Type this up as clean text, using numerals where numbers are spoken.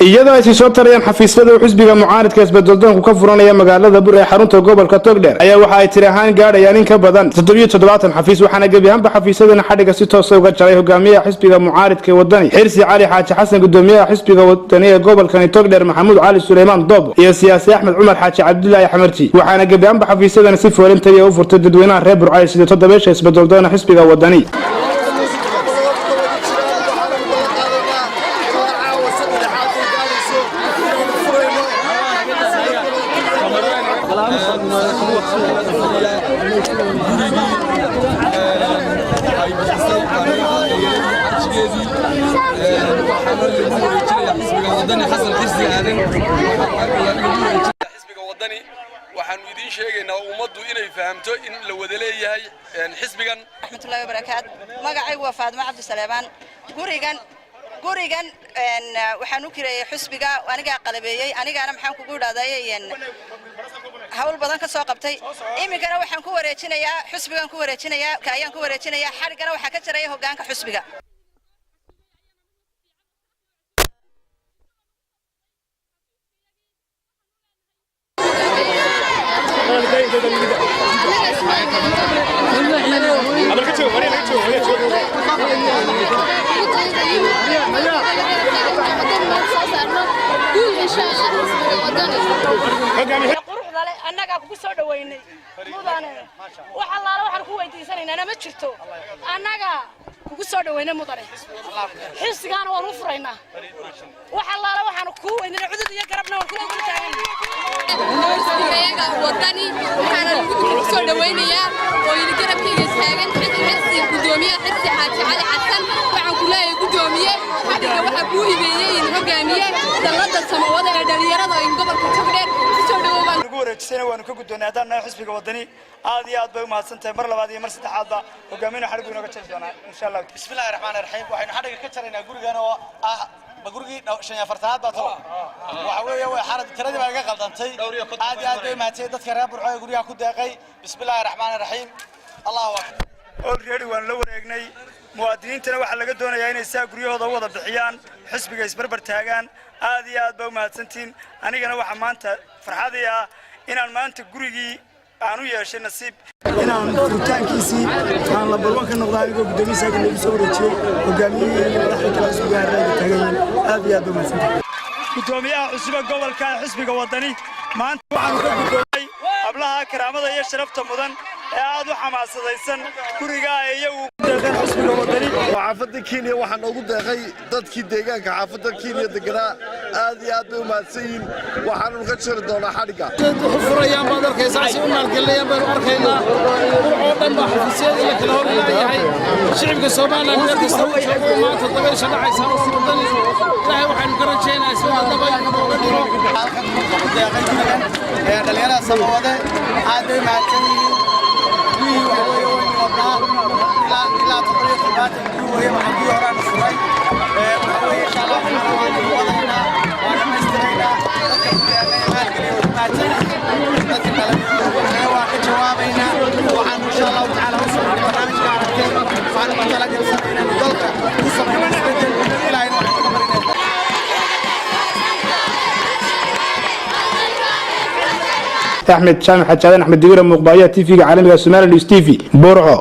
iyadoo ay soo tarayaan xafiisyada xisbiga mucaaradka isbeddeldoonku ka furanaya magaalada Bur ee xarunta gobolka Togdheer ayaa waxa ay tirahaan gaadhayaan in ka badan 770 xafiis waxaana gabi ahaanba xafiisyadana xadhiga si toos ah uga jaray hogaamiyaha xisbiga mucaaradka wadani Xirsi Cali Xaaji Xasan gudoomiyaha xisbiga wadani ee gobolka Togdheer Maxamuud Cali Suleymaan Doob iyo siyaasi Axmed Cumar Xaaji Cabdullaahi Xamarti waxaana gabi ahaanba xafiisyadana si foolintay u furtay dadweynaha reer Burco sida toddobeesha isbeddeldoona xisbiga wadani waxaan idin sheegaynaa ummaddu inay fahamto in la wada leeyahay xisbigan raxmatullaahi wa barakaatu magacaygu waa Faadimo Cabdi Saleemaan gurigan waxaan u kireeyay xisbiga aniga qalabeeyay anigana maxaan kugu dhaadayeen hawl badan ka soo qabtay imikana waxaan ku wareejinayaa xisbigan ku wareejinayaa kaayaan ku wareejinayaa xarigana waxa ka jiray hoggaanka xisbiga annaga ku soo dhaweynay mudane waxa allaala waxaan ku weydiisanaynaa ma jirto annaga ku soo dhaweynay mudane xisbigaana waan u furaynaa waxa allaala waxaan ku weydiinay cudud iyo garabna waan ku taaganay wadani waxaan ku soo dhaweynayaa oo ila garabkayga taagan xisbi gudoomiyaha Xirsi Xaaji Cali Xasan waxaan ku leeyahay gudoomiye xadiga waxa ku hibeeyay hogaamiye dalada samawada ee dhalinyarada ee gobolka Togdheer soo dhawaad ugu wareejisana waan ka guddoonay hadaan xisbiga wadani aad iyo aad bay u mahadsantahay mar labaad iyo mar saddexaadba hogaamiyaha xarigu inoo ka jari doonaa insha Allah bismillaahir rahmaanir rahiim waxaynu xadiga ka jaraynaa gurigan oo ah bagurigi 5 baa tolo waxa weeye way xarad tiradii baa iga qaldantay aad iyo aad bay mahadsantahay dadka reer Burco ee guriga ku deeqay bismillaahir rahmaanir rahiim Allahu akbar already waan la wareegnay muwaadiniintana waxa laga doonayaa inay saa guryahooda wada bixiyaan xisbiga isbarbar taagaan aad iyo aad bay u mahadsantiin anigana waxa maanta farxadii ah inaan maanta gurigii aanu yeeshay nasiib inaan furitaankiisii aan la balwan ka noqdo anigoo gudoomiyaha lagu soo wareejiyay hogaamiyihii madaxda kala xisbiga raadka taagan aad iyo aad bay u mahadsantiin gudoomiyaha cusub gobolka xisbiga wadani maanta waxaan ka guddoonay hablaha karaamada iyo sharafta mudan ee aad u xamaasadaysan guriga iyagu deeqan xisbiga wadani xaafadda Kenya waxaan ugu deeqay dadkii deegaanka xaafadda Kenya deganaa aad iyo aad bay u mahadsanyiin waxaan ka jiri doonaa xadhiga furayaan baad arkaysaa si u maalgelinayaan baan arkaynaa oo dhan baa xafiisyada la kala horleeyahay shacabka Soomaaliland meel kasta uu joogo maanta dabeesha dhacaysa oo wadani ilaahay waxaan ka rajaynayaa isla dabay uga dhiro halkan deeqay gurigan ee dhalinyarada samawada aad bay mahadsanyiin لا تطريق البات الجوية وحدي ورا نصري وهو إن شاء الله وضعنا وأنا مسترينا واحد جوابنا وعن إن شاء الله تعالى وصل البرنامج كاركتير وعن مطلق السنين الدولة وصل المستقبل إلى أين أحمد شامح حجادان أحمد ديوره مقبايا تي في عالمي سومالي نيوز تي في برعو